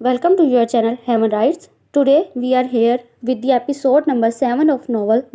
welcome to your channel Human Rights. Today we are here with the episode number 7 of novel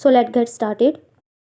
So let's get started.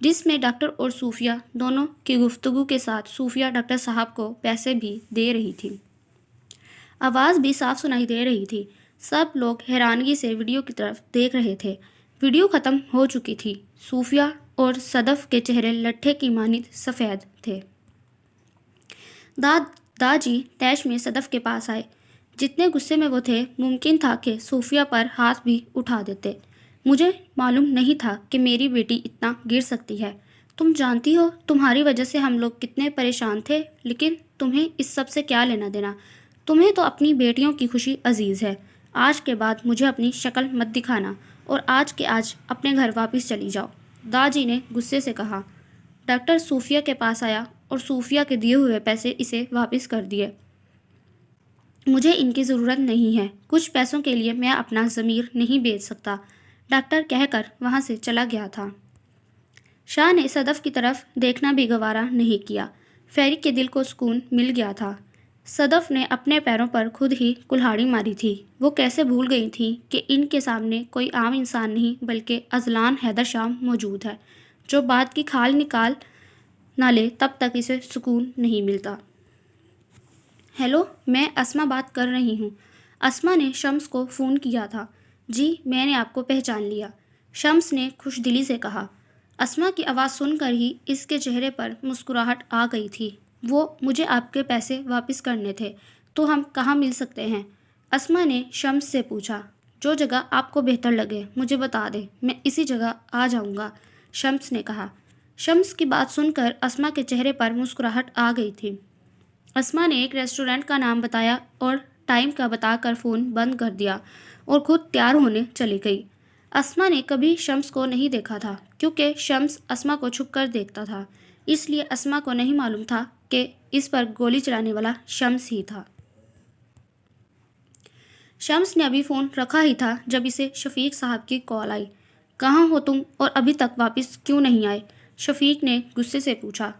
جس میں doctor اور صوفیہ دونوں کی گفتگو کے ساتھ صوفیہ ڈاکٹر صاحب کو پیسے بھی دے رہی تھی۔ آواز بھی صاف سنائی دے رہی تھی۔ سب لوگ حیرانگی سے ویڈیو کی طرف دیکھ رہے تھے۔ ویڈیو ختم ہو چکی تھی۔ صوفیہ اور صدف کے چہرے لٹھے کی مانند سفید تھے۔ داجی تیش میں صدف کے پاس آئے۔ جتنے غصے میں وہ تھے، ممکن تھا کہ صوفیہ پر ہاتھ بھی اٹھا دیتے۔ مجھے معلوم نہیں تھا کہ میری بیٹی اتنا گر سکتی ہے۔ تم جانتی ہو تمہاری وجہ سے ہم لوگ کتنے پریشان تھے، لیکن تمہیں اس سب سے کیا لینا دینا؟ تمہیں تو اپنی بیٹیوں کی خوشی عزیز ہے۔ آج کے بعد مجھے اپنی شکل مت دکھانا اور آج کے آج اپنے گھر واپس چلی جاؤ، داجی نے غصے سے کہا۔ ڈاکٹر صوفیہ کے پاس آیا اور صوفیہ کے دیے ہوئے پیسے اسے واپس کر دیے۔ مجھے ان کی ضرورت نہیں ہے۔ کچھ پیسوں کے لیے میں اپنا ضمیر نہیں بیچ سکتا، ڈاکٹر کہہ کر وہاں سے چلا گیا تھا۔ شاہ نے صدف کی طرف دیکھنا بھی گوارا نہیں کیا۔ فیری کے دل کو سکون مل گیا تھا۔ صدف نے اپنے پیروں پر خود ہی کلہاڑی ماری تھی۔ وہ کیسے بھول گئی تھی کہ ان کے سامنے کوئی عام انسان نہیں بلکہ اذلان حیدر شاہ موجود ہے، جو بات کی کھال نکال نہ لے تب تک اسے سکون نہیں ملتا۔ ہیلو، میں اسما بات کر رہی ہوں۔ اسما نے شمس کو فون کیا تھا۔ جی، میں نے آپ کو پہچان لیا، شمس نے خوش دلی سے کہا۔ اسما کی آواز سن کر ہی اس کے چہرے پر مسکراہٹ آ گئی تھی۔ مجھے آپ کے پیسے واپس کرنے تھے، تو ہم کہاں مل سکتے ہیں؟ اسما نے شمس سے پوچھا۔ جو جگہ آپ کو بہتر لگے مجھے بتا دیں، میں اسی جگہ آ جاؤں گا، شمس نے کہا۔ شمس کی بات سن کر اسما کے چہرے پر مسکراہٹ آ گئی تھی۔ اسما نے ایک ریسٹورنٹ کا نام بتایا اور ٹائم کا بتا کر فون بند کر دیا اور خود تیار ہونے چلی گئی۔ اسما نے کبھی شمس کو نہیں دیکھا تھا، کیونکہ شمس اسما کو چھپ کر دیکھتا تھا، اس لیے اسما کو نہیں معلوم تھا کہ اس پر گولی چلانے والا شمس ہی تھا۔ شمس نے ابھی فون رکھا ہی تھا جب اسے شفیق صاحب کی کال آئی۔ کہاں ہو تم اور ابھی تک واپس کیوں نہیں آئے؟ شفیق نے غصے سے پوچھا۔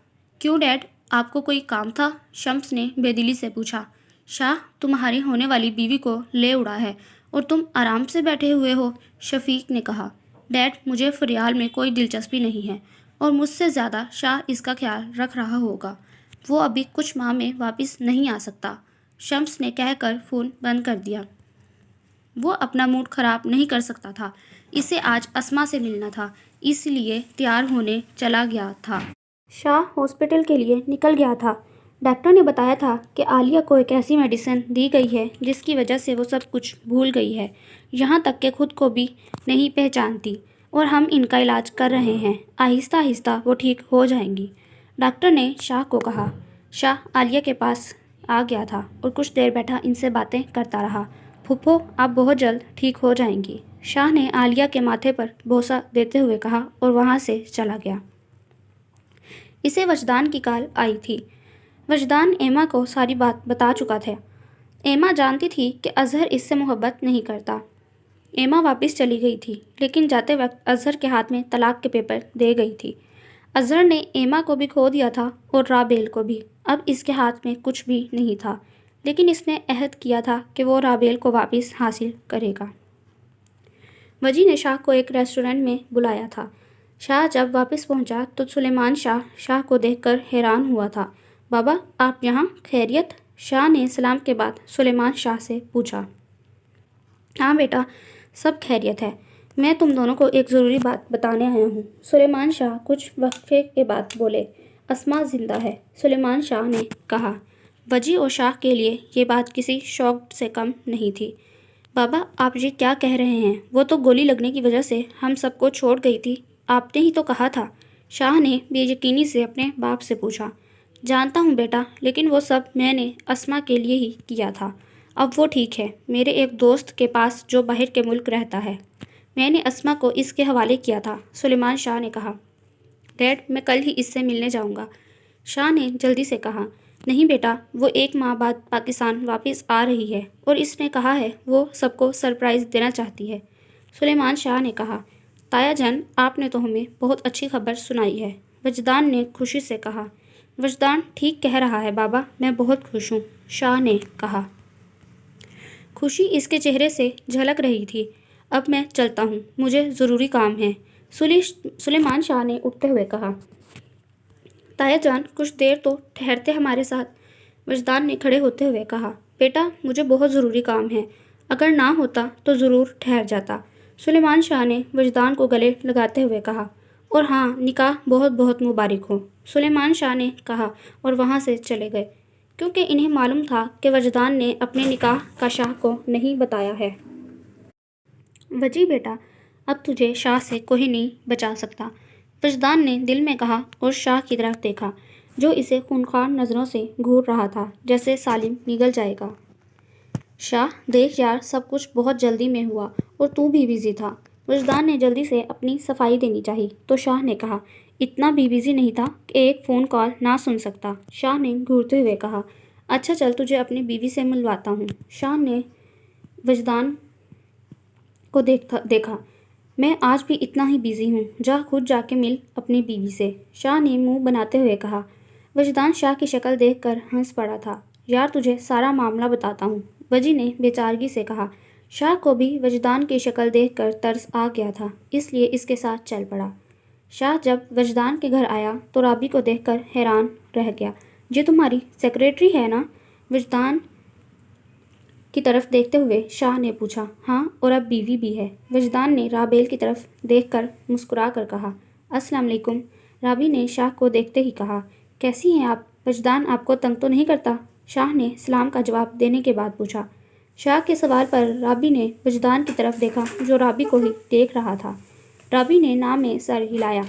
کیوں ڈیڈ، آپ کو کوئی کام تھا؟ شمس نے بے دلی سے پوچھا۔ شاہ تمہاری ہونے والی بیوی کو لے اڑا ہے اور تم آرام سے بیٹھے ہوئے ہو، شفیق نے کہا۔ ڈیڈ، مجھے فریال میں کوئی دلچسپی نہیں ہے اور مجھ سے زیادہ شاہ اس کا خیال رکھ رہا ہوگا۔ وہ ابھی کچھ ماہ میں واپس نہیں آ سکتا، شمس نے کہہ کر فون بند کر دیا۔ وہ اپنا موڈ خراب نہیں کر سکتا تھا، اسے آج اسما سے ملنا تھا، اس لیے تیار ہونے چلا گیا تھا۔ شاہ ہاسپٹل کے لیے نکل گیا تھا۔ ڈاکٹر نے بتایا تھا کہ عالیہ کو ایک ایسی میڈیسن دی گئی ہے جس کی وجہ سے وہ سب کچھ بھول گئی ہے، یہاں تک کہ خود کو بھی نہیں پہچانتی، اور ہم ان کا علاج کر رہے ہیں، آہستہ آہستہ وہ ٹھیک ہو جائیں گی، ڈاکٹر نے شاہ کو کہا۔ شاہ عالیہ کے پاس آ گیا تھا اور کچھ دیر بیٹھا ان سے باتیں کرتا رہا۔ پھپھو، آپ بہت جلد ٹھیک ہو جائیں گی، شاہ نے عالیہ کے ماتھے پر بوسہ دیتے ہوئے کہا اور وہاں سے چلا گیا۔ اسے وجدان کی کال آئی تھی۔ وجدان ایما کو ساری بات بتا چکا تھا۔ ایما جانتی تھی کہ اظہر اس سے محبت نہیں کرتا۔ ایما واپس چلی گئی تھی، لیکن جاتے وقت اظہر کے ہاتھ میں طلاق کے پیپر دے گئی تھی۔ اظہر نے ایما کو بھی کھو دیا تھا اور رابیل کو بھی، اب اس کے ہاتھ میں کچھ بھی نہیں تھا، لیکن اس نے عہد کیا تھا کہ وہ رابیل کو واپس حاصل کرے گا۔ وجی نے شاہ کو ایک ریسٹورنٹ میں بلایا تھا۔ شاہ جب واپس پہنچا تو سلیمان شاہ کو دیکھ کر حیران ہوا تھا۔ بابا، آپ یہاں، خیریت؟ شاہ نے سلام کے بعد سلیمان شاہ سے پوچھا۔ ہاں بیٹا، سب خیریت ہے، میں تم دونوں کو ایک ضروری بات بتانے آیا ہوں، سلیمان شاہ کچھ وقفے کے بعد بولے۔ اسما زندہ ہے، سلیمان شاہ نے کہا۔ وجی اور شاہ کے لیے یہ بات کسی شوق سے کم نہیں تھی۔ بابا، آپ یہ کیا کہہ رہے ہیں؟ وہ تو گولی لگنے کی وجہ سے ہم سب کو چھوڑ گئی تھی، آپ نے ہی تو کہا تھا، شاہ نے بے یقینی سے اپنے باپ سے پوچھا۔ جانتا ہوں بیٹا، لیکن وہ سب میں نے اسما کے لیے ہی کیا تھا، اب وہ ٹھیک ہے، میرے ایک دوست کے پاس جو باہر کے ملک رہتا ہے، میں نے اسما کو اس کے حوالے کیا تھا، سلیمان شاہ نے کہا۔ ڈیڈ، میں کل ہی اس سے ملنے جاؤں گا، شاہ نے جلدی سے کہا۔ نہیں بیٹا، وہ 1 ماہ بعد پاکستان واپس آ رہی ہے اور اس نے کہا ہے وہ سب کو سرپرائز دینا چاہتی ہے، سلیمان شاہ نے کہا۔ تایا جان، آپ نے تو ہمیں بہت اچھی خبر سنائی ہے، وجدان نے خوشی سے کہا۔ وجدان ٹھیک کہہ رہا ہے بابا، میں بہت خوش ہوں، شاہ نے کہا۔ خوشی اس کے چہرے سے جھلک رہی تھی۔ اب میں چلتا ہوں، مجھے ضروری کام ہے، سلیمان شاہ نے اٹھتے ہوئے کہا۔ تایا جان کچھ دیر تو ٹھہرتے ہمارے ساتھ؟ وجدان نے کھڑے ہوتے ہوئے کہا۔ بیٹا مجھے بہت ضروری کام ہے، اگر نہ ہوتا تو ضرور ٹھہر جاتا، سلیمان شاہ نے وجدان کو گلے لگاتے ہوئے کہا۔ اور ہاں نکاح بہت بہت مبارک ہو، سلیمان شاہ نے کہا اور وہاں سے چلے گئے، کیونکہ انہیں معلوم تھا کہ وجدان نے اپنے نکاح کا شاہ کو نہیں بتایا ہے۔ وجی بیٹا اب تجھے شاہ سے کوئی نہیں بچا سکتا، وجدان نے دل میں کہا اور شاہ کی طرف دیکھا جو اسے خونخوار نظروں سے گھور رہا تھا جیسے سالم نگل جائے گا۔ شاہ دیکھ یار سب کچھ بہت جلدی میں ہوا اور تو بھی بزی تھا، وجدان نے جلدی سے اپنی صفائی دینی چاہی تو شاہ نے کہا اتنا بھی بزی نہیں تھا کہ ایک فون کال نہ سن سکتا، شاہ نے گھورتے ہوئے کہا۔ اچھا چل تجھے اپنی بیوی سے ملواتا ہوں، شاہ نے وجدان کو دیکھا۔ میں آج بھی اتنا ہی بزی ہوں، خود جا کے مل اپنی بیوی سے، شاہ نے منہ بناتے ہوئے کہا۔ وجدان شاہ کی شکل دیکھ کر ہنس پڑا تھا۔ یار تجھے سارا معاملہ بتاتا ہوں، وجی نے بے چارگی سے کہا۔ شاہ کو بھی وجدان کی شکل دیکھ کر ترس آ گیا تھا، اس لیے اس کے ساتھ چل پڑا۔ شاہ جب وجدان کے گھر آیا تو رابی کو دیکھ کر حیران رہ گیا۔ یہ تمہاری سیکریٹری ہے نا؟ وجدان کی طرف دیکھتے ہوئے شاہ نے پوچھا۔ ہاں اور اب بیوی بھی ہے، وجدان نے رابیل کی طرف دیکھ کر مسکرا کر کہا۔ السلام علیکم، رابی نے شاہ کو دیکھتے ہی کہا۔ کیسی ہیں آپ؟ وجدان آپ کو تنگ تو نہیں کرتا؟ شاہ نے سلام کا جواب دینے کے بعد پوچھا۔ شاہ کے سوال پر رابی نے وجدان کی طرف دیکھا جو رابی کو ہی دیکھ رہا تھا۔ رابی نے نام میں سر ہلایا۔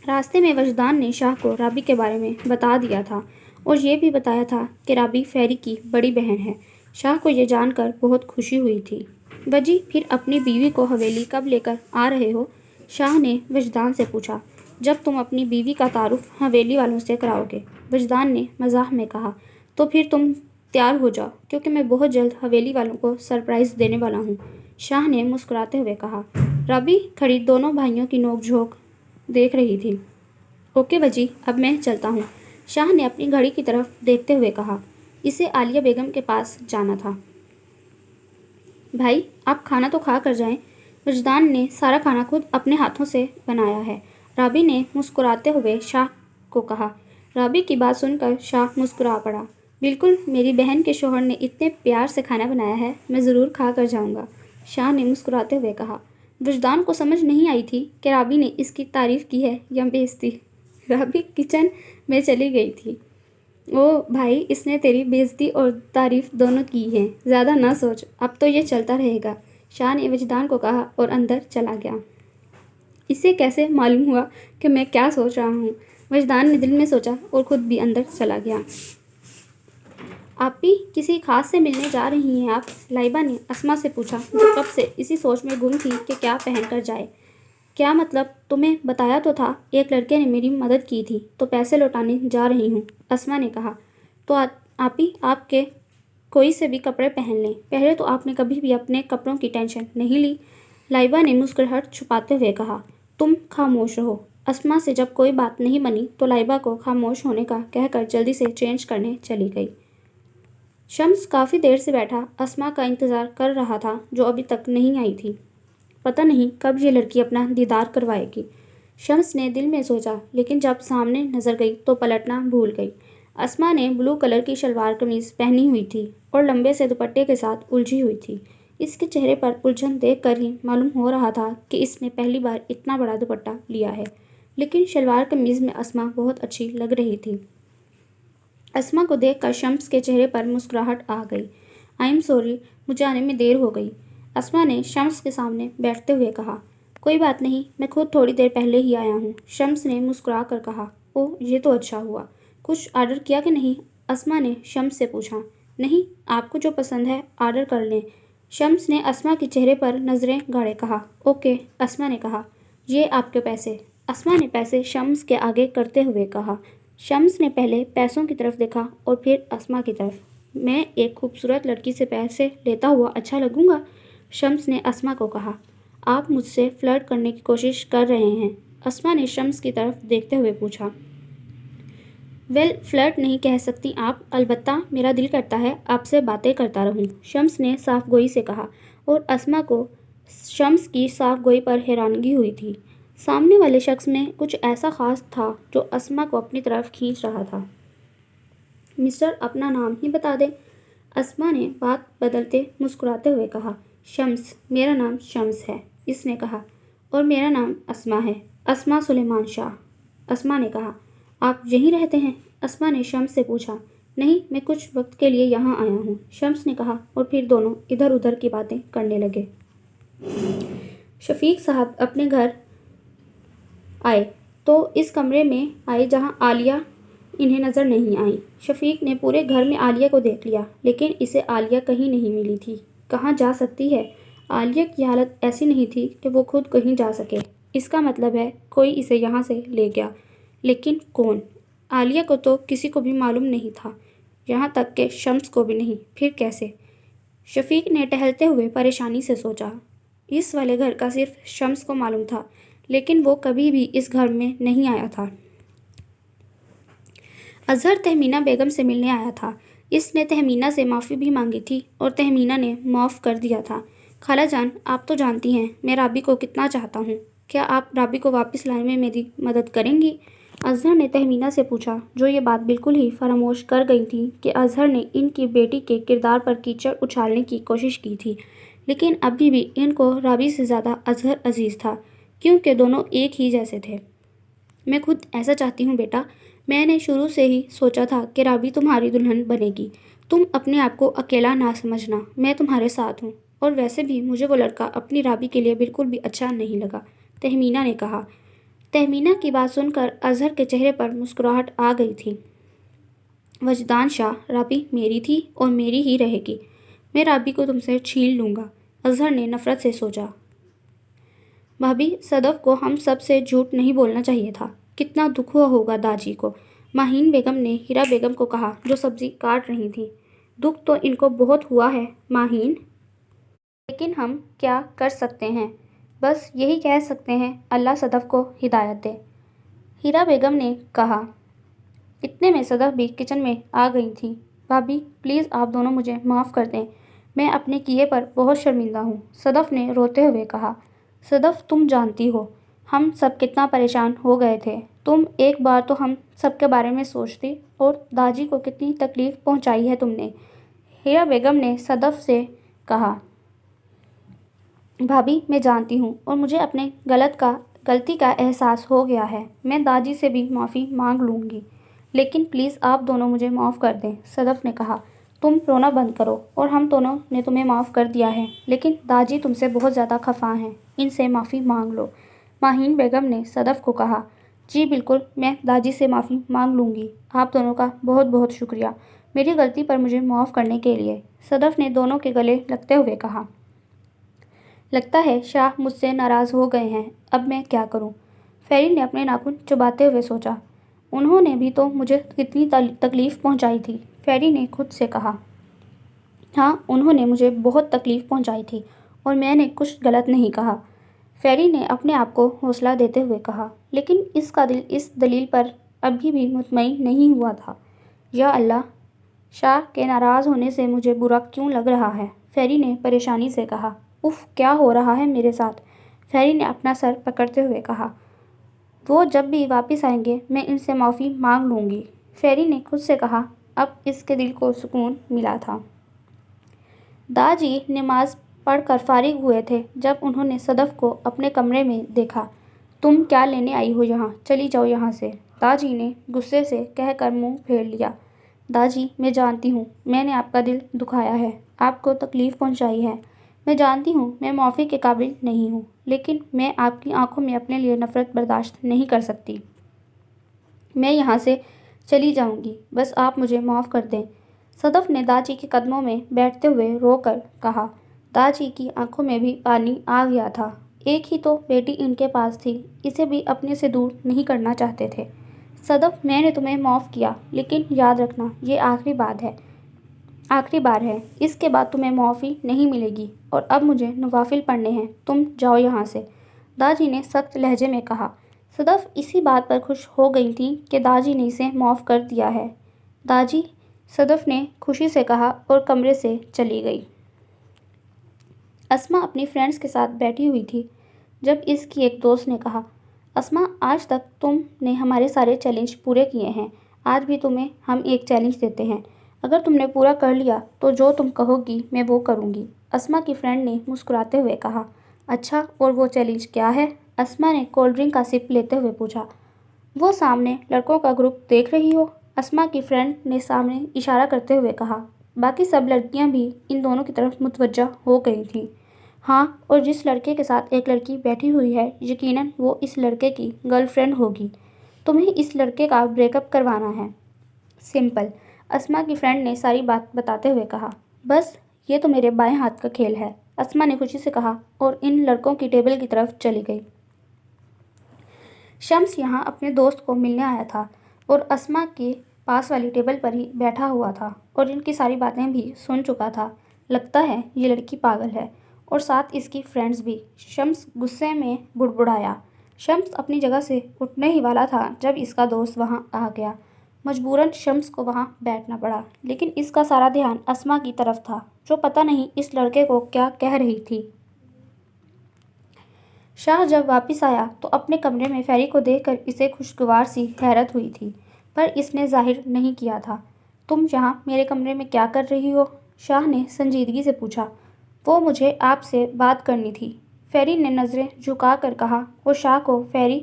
راستے میں وجدان نے شاہ کو رابی کے بارے میں بتا دیا تھا اور یہ بھی بتایا تھا کہ رابی فیری کی بڑی بہن ہے۔ شاہ کو یہ جان کر بہت خوشی ہوئی تھی۔ وجی پھر اپنی بیوی کو حویلی کب لے کر آ رہے ہو؟ شاہ نے وجدان سے پوچھا۔ جب تم اپنی بیوی کا تعارف حویلی والوں سے کراؤ گے، وجدان نے مزاح میں کہا۔ تو پھر تم تیار ہو جاؤ کیونکہ میں بہت جلد حویلی والوں کو سرپرائز دینے والا ہوں، شاہ نے مسکراتے ہوئے کہا۔ رابی کھڑی دونوں بھائیوں کی نوک جھونک دیکھ رہی تھی۔ اوکے وجی اب میں چلتا ہوں، شاہ نے اپنی گھڑی کی طرف دیکھتے ہوئے کہا۔ اسے عالیہ بیگم کے پاس جانا تھا۔ بھائی آپ کھانا تو کھا کر جائیں، وجدان نے سارا کھانا خود اپنے ہاتھوں سے بنایا ہے، رابی نے مسکراتے ہوئے شاہ کو کہا۔ رابی کی بات سن کر شاہ مسکرا پڑا۔ بالکل میری بہن کے شوہر نے اتنے پیار سے کھانا بنایا ہے، میں ضرور کھا کر جاؤں گا، شاہ نے مسکراتے ہوئے کہا۔ وجدان کو سمجھ نہیں آئی تھی کہ رابی نے اس کی تعریف کی ہے یا بےعزتی۔ رابی کچن میں چلی گئی تھی۔ او بھائی اس نے تیری بےعزتی اور تعریف دونوں کی ہیں، زیادہ نہ سوچ، اب تو یہ چلتا رہے گا، شاہ نے وجدان کو کہا اور اندر چلا گیا۔ اسے کیسے معلوم ہوا کہ میں کیا سوچ رہا ہوں، وجدان نے دل میں سوچا اور خود بھی اندر چلا گیا۔ آپ بھی کسی خاص سے ملنے جا رہی ہیں آپ؟ لائبہ نے اسما سے پوچھا جو کب سے اسی سوچ میں گم تھی کہ کیا پہن کر جائے۔ کیا مطلب؟ تمہیں بتایا تو تھا، ایک لڑکے نے میری مدد کی تھی تو پیسے لوٹانے جا رہی ہوں، اسما نے کہا۔ تو آپی آپ کے کوئی سے بھی کپڑے پہن لیں، پہلے تو آپ نے کبھی بھی اپنے کپڑوں کی ٹینشن نہیں لی، لائبہ نے مسکراہٹ چھپاتے ہوئے کہا۔ تم خاموش رہو، اسما سے جب کوئی بات نہیں بنی تو لائبہ کو خاموش ہونے کا کہہ کر جلدی سے چینج کرنے چلی گئی۔ شمس کافی دیر سے بیٹھا اسما کا انتظار کر رہا تھا جو ابھی تک نہیں آئی تھی۔ پتہ نہیں کب یہ لڑکی اپنا دیدار کروائے گی، شمس نے دل میں سوچا، لیکن جب سامنے نظر گئی تو پلٹنا بھول گئی۔ اسما نے بلو کلر کی شلوار قمیض پہنی ہوئی تھی اور لمبے سے دوپٹے کے ساتھ الجھی ہوئی تھی۔ اس کے چہرے پر الجھن دیکھ کر ہی معلوم ہو رہا تھا کہ اس نے پہلی بار اتنا بڑا دوپٹہ لیا ہے، لیکن شلوار قمیض میں اسما بہت اچھی لگ رہی تھی۔ اسما کو دیکھ کر شمس کے چہرے پر مسکراہٹ آ گئی۔ آئی ایم سوری، مجھے آنے میں دیر ہو گئی، اسما نے شمس کے سامنے بیٹھتے ہوئے کہا۔ کوئی بات نہیں، میں خود تھوڑی دیر پہلے ہی آیا ہوں، شمس نے مسکرا کر کہا۔ اوہ یہ تو اچھا ہوا، کچھ آرڈر کیا کہ نہیں؟ اسما نے شمس سے پوچھا۔ نہیں، آپ کو جو پسند ہے آرڈر کر لیں، شمس نے اسما کے چہرے پر نظریں گاڑے کہا۔ اوکے، اسما نے کہا۔ یہ آپ کے پیسے، اسما نے پیسے شمس کے آگے کرتے ہوئے کہا۔ شمس نے پہلے پیسوں کی طرف دیکھا اور پھر اسما کی طرف۔ میں ایک خوبصورت لڑکی سے پیسے لیتا ہوا اچھا لگوں گا؟ شمس نے اسما کو کہا۔ آپ مجھ سے فلرٹ کرنے کی کوشش کر رہے ہیں؟ اسما نے شمس کی طرف دیکھتے ہوئے پوچھا۔ ویل فلرٹ نہیں کہہ سکتی آپ، البتہ میرا دل کرتا ہے آپ سے باتیں کرتا رہوں، شمس نے صاف گوئی سے کہا، اور اسما کو شمس کی صاف گوئی پر حیرانگی ہوئی تھی۔ سامنے والے شخص میں کچھ ایسا خاص تھا جو اسما کو اپنی طرف کھینچ رہا تھا۔ مسٹر، اپنا نام ہی بتا دیں، اسما نے بات بدلتے مسکراتے ہوئے کہا۔ شمس، میرا نام شمس ہے، اس نے کہا، اور میرا نام اسما ہے، اسما سلیمان شاہ۔ اسما نے کہا، آپ یہیں رہتے ہیں؟ اسما نے شمس سے پوچھا۔ نہیں، میں کچھ وقت کے لیے یہاں آیا ہوں، شمس نے کہا، اور پھر دونوں ادھر ادھر کی باتیں کرنے لگے۔ شفیق صاحب اپنے گھر آئے تو اس کمرے میں آئے جہاں عالیہ انہیں نظر نہیں آئی۔ شفیق نے پورے گھر میں عالیہ کو دیکھ لیا، لیکن اسے عالیہ کہیں نہیں ملی تھی۔ کہاں جا سکتی ہے؟ عالیہ کی حالت ایسی نہیں تھی کہ وہ خود کہیں جا سکے۔ اس کا مطلب ہے کوئی اسے یہاں سے لے گیا، لیکن کون؟ عالیہ کو تو کسی کو بھی معلوم نہیں تھا، یہاں تک کہ شمس کو بھی نہیں۔ پھر کیسے؟ شفیق نے ٹہلتے ہوئے پریشانی سے سوچا۔ اس والے گھر کا صرف شمس کو معلوم تھا، لیکن وہ کبھی بھی اس گھر میں نہیں آیا تھا۔ اظہر تہمینہ بیگم سے ملنے آیا تھا۔ اس نے تہمینہ سے معافی بھی مانگی تھی اور تہمینہ نے معاف کر دیا تھا۔ خالہ جان، آپ تو جانتی ہیں میں رابی کو کتنا چاہتا ہوں، کیا آپ رابی کو واپس لانے میں میری مدد کریں گی؟ اظہر نے تہمینہ سے پوچھا، جو یہ بات بالکل ہی فراموش کر گئی تھی کہ اظہر نے ان کی بیٹی کے کردار پر کیچڑ اچھالنے کی کوشش کی تھی، لیکن ابھی بھی ان کو رابی سے زیادہ اظہر عزیز تھا، کیونکہ دونوں ایک ہی جیسے تھے۔ میں خود ایسا چاہتی ہوں بیٹا، میں نے شروع سے ہی سوچا تھا کہ رابی تمہاری دلہن بنے گی۔ تم اپنے آپ کو اکیلا نہ سمجھنا، میں تمہارے ساتھ ہوں، اور ویسے بھی مجھے وہ لڑکا اپنی رابی کے لیے بالکل بھی اچھا نہیں لگا، تہمینہ نے کہا۔ تہمینہ کی بات سن کر اظہر کے چہرے پر مسکراہٹ آ گئی تھی۔ وجدان شاہ، رابی میری تھی اور میری ہی رہے گی، میں رابی کو تم سے چھین لوں گا، اظہر نے نفرت سے سوچا۔ بھابھی، صدف کو ہم سب سے جھوٹ نہیں بولنا چاہیے تھا، کتنا دکھ ہوا ہوگا داجی کو، ماہین بیگم نے ہیرا بیگم کو کہا جو سبزی کاٹ رہی تھیں۔ دکھ تو ان کو بہت ہوا ہے ماہین، لیکن ہم کیا کر سکتے ہیں، بس یہی کہہ سکتے ہیں اللہ صدف کو ہدایت دے، ہیرا بیگم نے کہا۔ اتنے میں صدف بھی کچن میں آ گئی تھیں۔ بھابھی پلیز آپ دونوں مجھے معاف کر دیں، میں اپنے کیے پر بہت شرمندہ ہوں، صدف نے روتے ہوئے کہا۔ صدف، تم جانتی ہو ہم سب کتنا پریشان ہو گئے تھے، تم ایک بار تو ہم سب کے بارے میں سوچتی، اور داجی کو کتنی تکلیف پہنچائی ہے تم نے، ہیرا بیگم نے صدف سے کہا۔ بھابھی میں جانتی ہوں، اور مجھے اپنے غلطی کا احساس ہو گیا ہے، میں داجی سے بھی معافی مانگ لوں گی، لیکن پلیز آپ دونوں مجھے معاف کر دیں، صدف نے کہا۔ تم رونا بند کرو، اور ہم دونوں نے تمہیں معاف کر دیا ہے، لیکن داجی تم سے بہت زیادہ خفا ہیں، ان سے معافی مانگ لو، ماہین بیگم نے صدف کو کہا۔ جی بالکل، میں داجی سے معافی مانگ لوں گی، آپ دونوں کا بہت بہت شکریہ میری غلطی پر مجھے معاف کرنے کے لیے، صدف نے دونوں کے گلے لگتے ہوئے کہا۔ لگتا ہے شاہ مجھ سے ناراض ہو گئے ہیں، اب میں کیا کروں؟ فیری نے اپنے ناخن چباتے ہوئے سوچا۔ انہوں نے بھی تو مجھے کتنی تکلیف پہنچائی تھی، فیری نے خود سے کہا۔ ہاں، انہوں نے مجھے بہت تکلیف پہنچائی تھی، اور میں نے کچھ غلط نہیں کہا، فیری نے اپنے آپ کو حوصلہ دیتے ہوئے کہا، لیکن اس کا دل اس دلیل پر ابھی بھی مطمئن نہیں ہوا تھا۔ یا اللہ، شاہ کے ناراض ہونے سے مجھے برا کیوں لگ رہا ہے، فیری نے پریشانی سے کہا۔ اف، کیا ہو رہا ہے میرے ساتھ، فیری نے اپنا سر پکڑتے ہوئے کہا۔ وہ جب بھی واپس آئیں گے میں ان سے معافی مانگ لوں گی، فیری نے خود سے کہا۔ اب اس کے دل کو سکون ملا تھا۔ داجی نماز پڑھ کر فارغ ہوئے تھے جب انہوں نے صدف کو اپنے کمرے میں دیکھا۔ تم کیا لینے آئی ہو یہاں، چلی جاؤ یہاں سے، داجی نے غصے سے کہہ کر منہ پھیر لیا۔ داجی، میں جانتی ہوں میں نے آپ کا دل دکھایا ہے، آپ کو تکلیف پہنچائی ہے، میں جانتی ہوں میں معافی کے قابل نہیں ہوں، لیکن میں آپ کی آنکھوں میں اپنے لیے نفرت برداشت نہیں کر سکتی، میں یہاں سے چلی جاؤں گی، بس آپ مجھے معاف کر دیں، صدف نے داجی کے قدموں میں بیٹھتے ہوئے رو کر کہا۔ داجی کی آنکھوں میں بھی پانی آ گیا تھا، ایک ہی تو بیٹی ان کے پاس تھی، اسے بھی اپنے سے دور نہیں کرنا چاہتے تھے۔ صدف، میں نے تمہیں معاف کیا، لیکن یاد رکھنا یہ آخری بار ہے، اس کے بعد تمہیں معافی نہیں ملے گی، اور اب مجھے نوافل پڑھنے ہیں، تم جاؤ یہاں سے، داجی نے سخت لہجے میں کہا۔ صدف اسی بات پر خوش ہو گئی تھی کہ داجی نے اسے معاف کر دیا ہے۔ داجی، صدف نے خوشی سے کہا اور کمرے سے چلی گئی۔ اسما اپنی فرینڈز کے ساتھ بیٹھی ہوئی تھی جب اس کی ایک دوست نے کہا، اسما، آج تک تم نے ہمارے سارے چیلنج پورے کیے ہیں، آج بھی تمہیں ہم ایک چیلنج دیتے ہیں، اگر تم نے پورا کر لیا تو جو تم کہو گی میں وہ کروں گی۔ اسما کی فرینڈ نے مسکراتے ہوئے کہا۔ اچھا، اور وہ چیلنج کیا ہے؟ اسما نے کولڈ ڈرنک کا سپ لیتے ہوئے پوچھا۔ وہ سامنے لڑکوں کا گروپ دیکھ رہی ہو؟ اسما کی فرینڈ نے سامنے اشارہ کرتے ہوئے کہا۔ باقی سب لڑکیاں بھی ان دونوں کی طرف متوجہ ہو گئی تھیں۔ ہاں، اور جس لڑکے کے ساتھ ایک لڑکی بیٹھی ہوئی ہے یقیناً وہ اس لڑکے کی گرل فرینڈ ہوگی، تمہیں اس لڑکے کا بریک اپ کروانا ہے۔ سمپل، اسما کی فرینڈ نے ساری بات بتاتے ہوئے کہا۔ بس، یہ تو میرے بائیں ہاتھ کا کھیل ہے، اسما نے خوشی سے کہا اور ان لڑکوں کی ٹیبل کی طرف چلی گئی۔ شمس یہاں اپنے دوست کو ملنے آیا تھا اور اسما کے پاس والی ٹیبل پر ہی بیٹھا ہوا تھا اور ان کی ساری باتیں بھی سن چکا تھا۔ لگتا ہے یہ لڑکی پاگل ہے اور ساتھ اس کی فرینڈز بھی، شمس غصے میں بڑبڑایا۔ شمس اپنی جگہ سے اٹھنے ہی والا تھا جب اس کا دوست وہاں آ گیا۔ مجبوراً شمس کو وہاں بیٹھنا پڑا، لیکن اس کا سارا دھیان اسما کی طرف تھا جو پتہ نہیں اس لڑکے کو کیا کہہ رہی تھی۔ شاہ جب واپس آیا تو اپنے کمرے میں فیری کو دیکھ کر اسے خوشگوار سی حیرت ہوئی تھی، پر اس نے ظاہر نہیں کیا تھا۔ تم یہاں میرے کمرے میں کیا کر رہی ہو؟ شاہ نے سنجیدگی سے پوچھا۔ وہ مجھے آپ سے بات کرنی تھی، فیری نے نظریں جھکا کر کہا اور شاہ کو فیری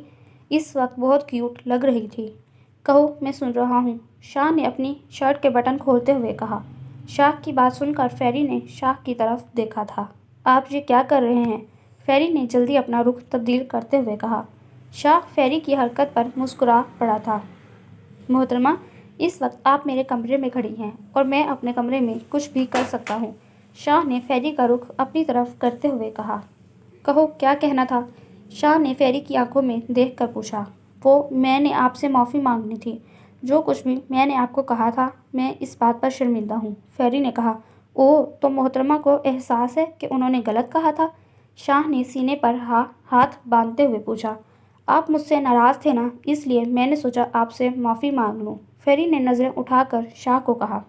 اس وقت بہت کیوٹ لگ رہی تھی۔ کہو، میں سن رہا ہوں، شاہ نے اپنی شرٹ کے بٹن کھولتے ہوئے کہا۔ شاہ کی بات سن کر فیری نے شاہ کی طرف دیکھا تھا۔ آپ یہ کیا کر رہے ہیں؟ فیری نے جلدی اپنا رخ تبدیل کرتے ہوئے کہا۔ شاہ فیری کی حرکت پر مسکرا پڑا تھا۔ محترمہ، اس وقت آپ میرے کمرے میں کھڑی ہیں اور میں اپنے کمرے میں کچھ بھی کر سکتا ہوں، شاہ نے فیری کا رخ اپنی طرف کرتے ہوئے کہا۔ کہو، کیا کہنا تھا؟ شاہ نے فیری کی آنکھوں میں دیکھ کر پوچھا۔ وہ میں نے آپ سے معافی مانگنی تھی، جو کچھ بھی میں نے آپ کو کہا تھا میں اس بات پر شرمندہ ہوں، فیری نے کہا۔ اوہ، تو محترمہ کو احساس ہے کہ انہوں نے غلط کہا تھا؟ شاہ نے سینے پر ہاتھ باندھتے ہوئے پوچھا۔ آپ مجھ سے ناراض تھے نا، اس لیے میں نے سوچا آپ سے معافی مانگ لوں، فیری نے نظریں اٹھا کر شاہ کو کہا۔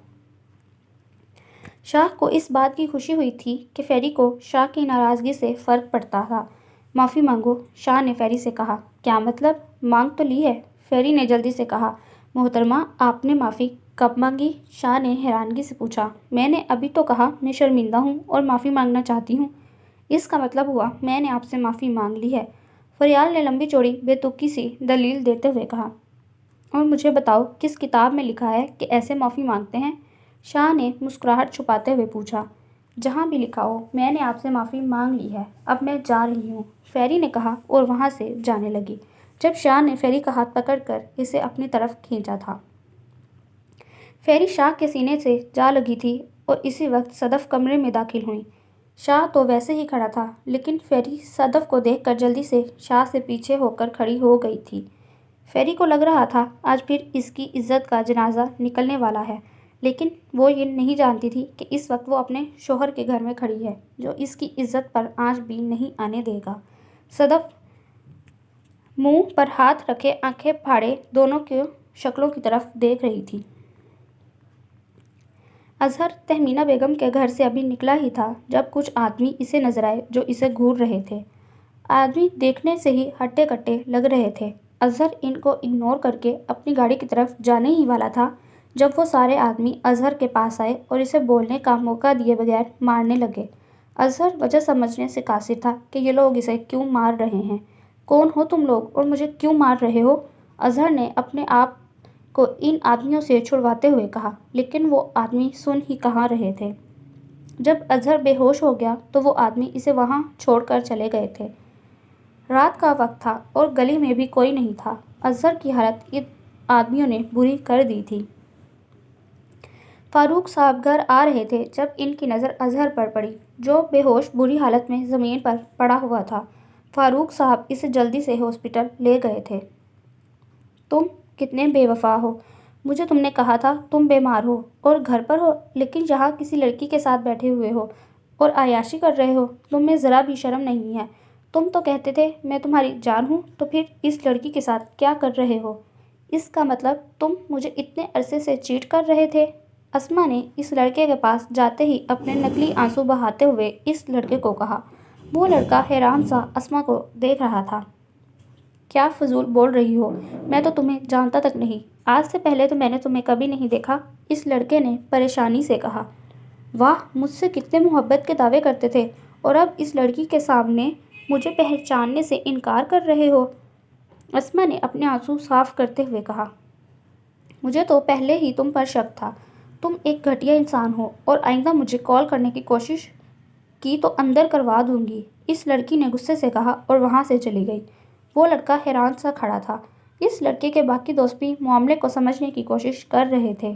شاہ کو اس بات کی خوشی ہوئی تھی کہ فیری کو شاہ کی ناراضگی سے فرق پڑتا تھا۔ معافی مانگو، شاہ نے فیری سے کہا۔ کیا مطلب؟ مانگ تو لی ہے، فیری نے جلدی سے کہا۔ محترمہ، آپ نے معافی کب مانگی؟ شاہ نے حیرانگی سے پوچھا۔ میں نے ابھی تو کہا میں شرمندہ ہوں اور معافی مانگنا چاہتی ہوں، اس کا مطلب ہوا میں نے آپ سے معافی مانگ لی ہے، فریال نے لمبی چوڑی بے تکی سی دلیل دیتے ہوئے کہا۔ اور مجھے بتاؤ کس کتاب میں لکھا ہے کہ ایسے معافی مانگتے ہیں؟ شاہ نے مسکراہٹ چھپاتے ہوئے پوچھا۔ جہاں بھی لکھا ہو، میں نے آپ سے معافی مانگ لی ہے، اب میں جا رہی ہوں، فیری نے کہا اور وہاں سے جانے لگی جب شاہ نے فیری کا ہاتھ پکڑ کر اسے اپنی طرف کھینچا تھا۔ فیری شاہ کے سینے سے جا لگی تھی اور اسی وقت صدف کمرے میں داخل ہوئی۔ شاہ تو ویسے ہی کھڑا تھا، لیکن فیری صدف کو دیکھ کر جلدی سے شاہ سے پیچھے ہو کر کھڑی ہو گئی تھی۔ فیری کو لگ رہا تھا آج پھر اس کی عزت کا جنازہ نکلنے والا ہے، لیکن وہ یہ نہیں جانتی تھی کہ اس وقت وہ اپنے شوہر کے گھر میں کھڑی ہے جو اس کی عزت پر آنچ بھی نہیں آنے دے گا۔ صدف منہ پر ہاتھ رکھے آنکھیں پھاڑے دونوں کی شکلوں کی طرف دیکھ رہی تھی۔ اظہر تہمینہ بیگم کے گھر سے ابھی نکلا ہی تھا جب کچھ آدمی اسے نظر آئے جو اسے گھور رہے تھے۔ آدمی دیکھنے سے ہی ہٹے کٹے لگ رہے تھے۔ اظہر ان کو اگنور کر کے اپنی گاڑی کی طرف جانے ہی والا تھا جب وہ سارے آدمی اظہر کے پاس آئے اور اسے بولنے کا موقع دیے بغیر مارنے لگے۔ اظہر وجہ سمجھنے سے قاصر تھا کہ یہ لوگ اسے کیوں مار رہے ہیں۔ کون ہو تم لوگ اور مجھے کیوں مار رہے ہو؟ اظہر نے اپنے آپ کو ان آدمیوں سے چھڑواتے ہوئے کہا، لیکن وہ آدمی سن ہی کہاں رہے تھے۔ جب اظہر بے ہوش ہو گیا تو وہ آدمی اسے وہاں چھوڑ کر چلے گئے تھے۔ رات کا وقت تھا اور گلی میں بھی کوئی نہیں تھا۔ اظہر کی حالت ان آدمیوں نے بری کر دی تھی۔ فاروق صاحب گھر آ رہے تھے جب ان کی نظر اظہر پر پڑی جو بے ہوش بری حالت میں زمین پر پڑا ہوا تھا۔ فاروق صاحب اسے جلدی سے ہاسپٹل لے گئے تھے۔ تم کتنے بے وفا ہو، مجھے تم نے کہا تھا تم بیمار ہو اور گھر پر ہو، لیکن یہاں کسی لڑکی کے ساتھ بیٹھے ہوئے ہو اور عیاشی کر رہے ہو، تم میں ذرا بھی شرم نہیں ہے۔ تم تو کہتے تھے میں تمہاری جان ہوں، تو پھر اس لڑکی کے ساتھ کیا کر رہے ہو؟ اس کا مطلب تم مجھے اتنے عرصے سے چیٹ کر رہے تھے؟ اسما نے اس لڑکے کے پاس جاتے ہی اپنے نکلی آنسو بہاتے ہوئے اس لڑکے کو کہا۔ وہ لڑکا حیران سا اسما کو دیکھ رہا تھا۔ کیا فضول بول رہی ہو؟ میں تو تمہیں جانتا تک نہیں۔ آج سے پہلے تو میں نے تمہیں کبھی نہیں دیکھا، اس لڑکے نے پریشانی سے کہا۔ واہ، مجھ سے کتنے محبت کے دعوے کرتے تھے اور اب اس لڑکی کے سامنے مجھے پہچاننے سے انکار کر رہے ہو۔ اسما نے اپنے آنسو صاف کرتے ہوئے کہا۔ مجھے تو پہلے ہی تم پر شک تھا، تم ایک گھٹیا انسان ہو اور آئندہ مجھے کال کرنے کی کوشش کی تو اندر کروا دوں گی، اس لڑکی نے غصے سے کہا اور وہاں سے چلی گئی۔ وہ لڑکا حیران سا کھڑا تھا۔ اس لڑکے کے باقی دوست بھی معاملے کو سمجھنے کی کوشش کر رہے تھے۔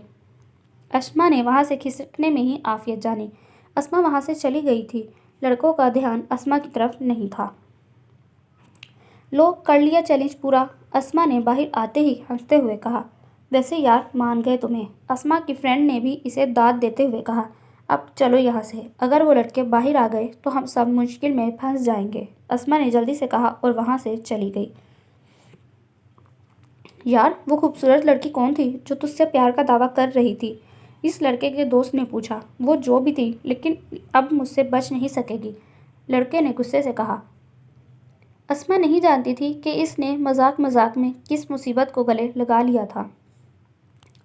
اسما نے وہاں سے کھسکنے میں ہی عافیت جانی۔ اسما وہاں سے چلی گئی تھی، لڑکوں کا دھیان اسما کی طرف نہیں تھا۔ لو، کر لیا چیلنج پورا، اسما نے باہر آتے ہی ہنستے ہوئے کہا۔ ویسے یار مان گئے تمہیں، اسما کی فرینڈ نے بھی اسے داد دیتے ہوئے کہا۔ اب چلو یہاں سے، اگر وہ لڑکے باہر آ گئے تو ہم سب مشکل میں پھنس جائیں گے، اسما نے جلدی سے کہا اور وہاں سے چلی گئی۔ یار وہ خوبصورت لڑکی کون تھی جو تجھ سے پیار کا دعویٰ کر رہی تھی؟ اس لڑکے کے دوست نے پوچھا۔ وہ جو بھی تھی لیکن اب مجھ سے بچ نہیں سکے گی، لڑکے نے غصے سے کہا۔ اسما نہیں جانتی تھی کہ اس نے مذاق مذاق میں کس مصیبت کو گلے لگا لیا تھا۔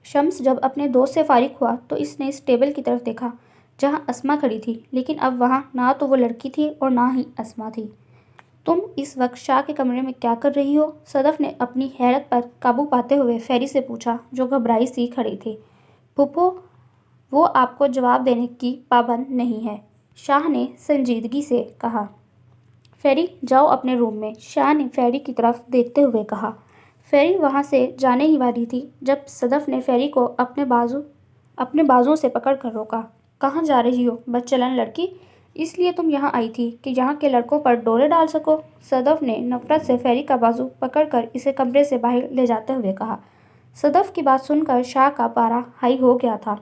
شمس جب اپنے دوست سے فارغ ہوا تو اس نے اس ٹیبل کی طرف دیکھا جہاں اسما کھڑی تھی، لیکن اب وہاں نہ تو وہ لڑکی تھی اور نہ ہی اسما تھی۔ تم اس وقت شاہ کے کمرے میں کیا کر رہی ہو؟ صدف نے اپنی حیرت پر قابو پاتے ہوئے فیری سے پوچھا جو گھبرائی سی کھڑی تھی۔ پھوپھو، وہ آپ کو جواب دینے کی پابند نہیں ہے، شاہ نے سنجیدگی سے کہا۔ فیری جاؤ اپنے روم میں، شاہ نے فیری کی طرف دیکھتے ہوئے کہا۔ فیری وہاں سے جانے ہی والی تھی جب صدف نے فیری کو اپنے بازوؤں سے پکڑ کر روکا۔ کہاں جا رہی ہو بدچلن لڑکی؟ اس لیے تم یہاں آئی تھی کہ یہاں کے لڑکوں پر ڈورے ڈال سکو، صدف نے نفرت سے فیری کا بازو پکڑ کر اسے کمرے سے باہر لے جاتے ہوئے کہا۔ صدف کی بات سن کر شاہ کا پارا ہائی ہو گیا تھا۔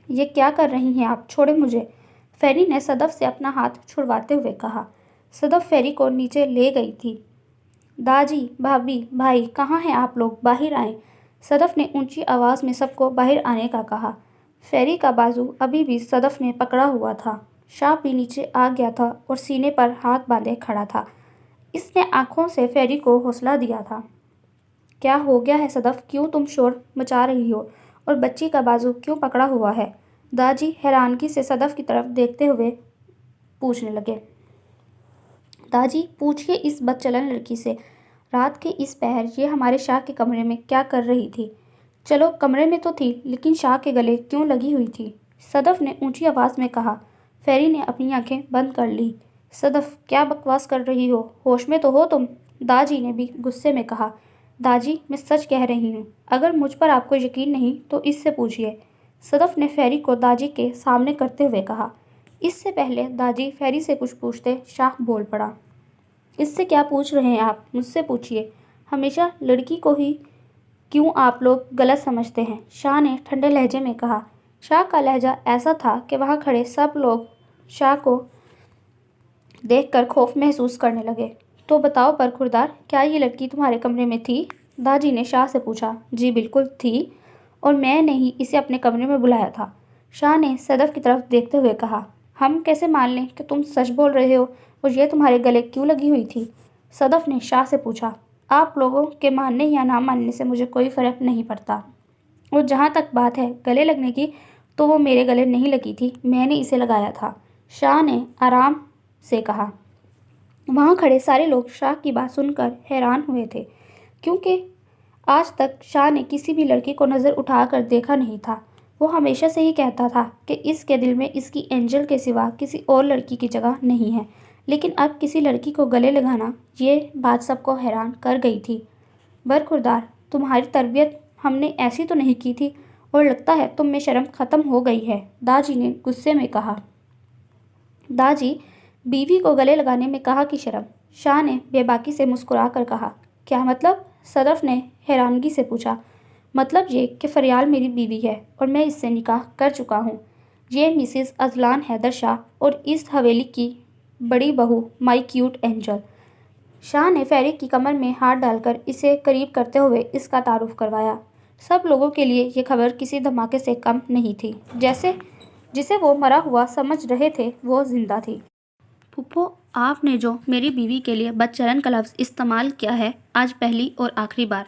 یہ کیا کر رہی ہیں آپ؟ چھوڑیں مجھے، فیری نے صدف سے اپنا ہاتھ چھڑواتے ہوئے کہا۔ صدف فیری کو نیچے لے گئی تھی۔ داجی، بھابھی، بھائی کہاں ہیں آپ لوگ؟ باہر آئیں، صدف نے اونچی آواز میں سب کو باہر آنے کا کہا۔ فیری کا بازو ابھی بھی صدف نے پکڑا ہوا تھا۔ شاہ بھی نیچے آ گیا تھا اور سینے پر ہاتھ باندھے کھڑا تھا۔ اس نے آنکھوں سے فیری کو حوصلہ دیا تھا۔ کیا ہو گیا ہے صدف؟ کیوں تم شور مچا رہی ہو اور بچی کا بازو کیوں پکڑا ہوا ہے؟ داجی حیرانگی سے صدف کی طرف دیکھتے ہوئے پوچھنے لگے۔ داجی پوچھئے اس بدچلن لڑکی سے، رات کے اس پہر یہ ہمارے شاہ کے کمرے میں کیا کر رہی تھی؟ چلو کمرے میں تو تھی لیکن شاہ کے گلے کیوں لگی ہوئی تھی؟ صدف نے اونچی آواز میں کہا۔ فیری نے اپنی آنکھیں بند کر لی۔ صدف کیا بکواس کر رہی ہو؟ ہوش میں تو ہو تم؟ داجی نے بھی غصے میں کہا۔ داجی میں سچ کہہ رہی ہوں، اگر مجھ پر آپ کو یقین نہیں تو اس سے پوچھئے، صدف نے فیری کو داجی کے سامنے کرتے ہوئے کہا۔ اس سے پہلے داجی فیری سے کچھ پوچھتے شاہ بول پڑا۔ اس سے کیا پوچھ رہے ہیں آپ؟ مجھ سے پوچھئے، ہمیشہ لڑکی کو ہی کیوں آپ لوگ غلط سمجھتے ہیں؟ شاہ نے ٹھنڈے لہجے میں کہا۔ شاہ کا لہجہ ایسا تھا کہ وہاں کھڑے سب لوگ شاہ کو دیکھ کر خوف محسوس کرنے لگے۔ تو بتاؤ برخوردار، کیا یہ لڑکی تمہارے کمرے میں تھی؟ داجی نے شاہ سے پوچھا۔ جی بالکل تھی، اور میں نے ہی اسے اپنے کمرے میں بلایا تھا، شاہ نے صدف کی طرف دیکھتے ہوئے کہا۔ ہم کیسے مان لیں کہ تم سچ بول رہے ہو اور یہ تمہارے گلے کیوں لگی ہوئی تھی؟ صدف نے شاہ سے پوچھا۔ آپ لوگوں کے ماننے یا نہ ماننے سے مجھے کوئی فرق نہیں پڑتا، اور جہاں تک بات ہے گلے لگنے کی تو وہ میرے گلے نہیں لگی تھی، میں نے اسے لگایا تھا، شاہ نے آرام سے کہا۔ وہاں کھڑے سارے لوگ شاہ کی بات سن کر حیران ہوئے تھے، کیونکہ آج تک شاہ نے کسی بھی لڑکی کو نظر اٹھا کر دیکھا نہیں تھا۔ وہ ہمیشہ سے ہی کہتا تھا کہ اس کے دل میں اس کی اینجل کے سوا کسی اور لڑکی کی جگہ نہیں ہے، لیکن اب کسی لڑکی کو گلے لگانا، یہ بات سب کو حیران کر گئی تھی۔ برخوردار، تمہاری تربیت ہم نے ایسی تو نہیں کی تھی، اور لگتا ہے تم میں شرم ختم ہو گئی ہے، داجی نے غصے میں کہا۔ داجی، بیوی کو گلے لگانے میں کہا کہ شرم؟ شاہ نے بے باکی سے مسکرا کر کہا۔ کیا مطلب؟ صدف نے حیرانگی سے پوچھا۔ مطلب یہ کہ فریال میری بیوی ہے اور میں اس سے نکاح کر چکا ہوں، یہ مسز اذلان حیدر شاہ اور اس حویلی کی بڑی بہو مائی کیوٹ اینجل۔ شاہ نے فیری کی کمر میں ہاتھ ڈال کر اسے قریب کرتے ہوئے اس کا تعارف کروایا۔ سب لوگوں کے لیے یہ خبر کسی دھماکے سے کم نہیں تھی، جسے وہ مرا ہوا سمجھ رہے تھے وہ زندہ تھی۔ پھپھو، آپ نے جو میری بیوی کے لیے بدچلن کا لفظ استعمال کیا ہے، آج پہلی اور آخری بار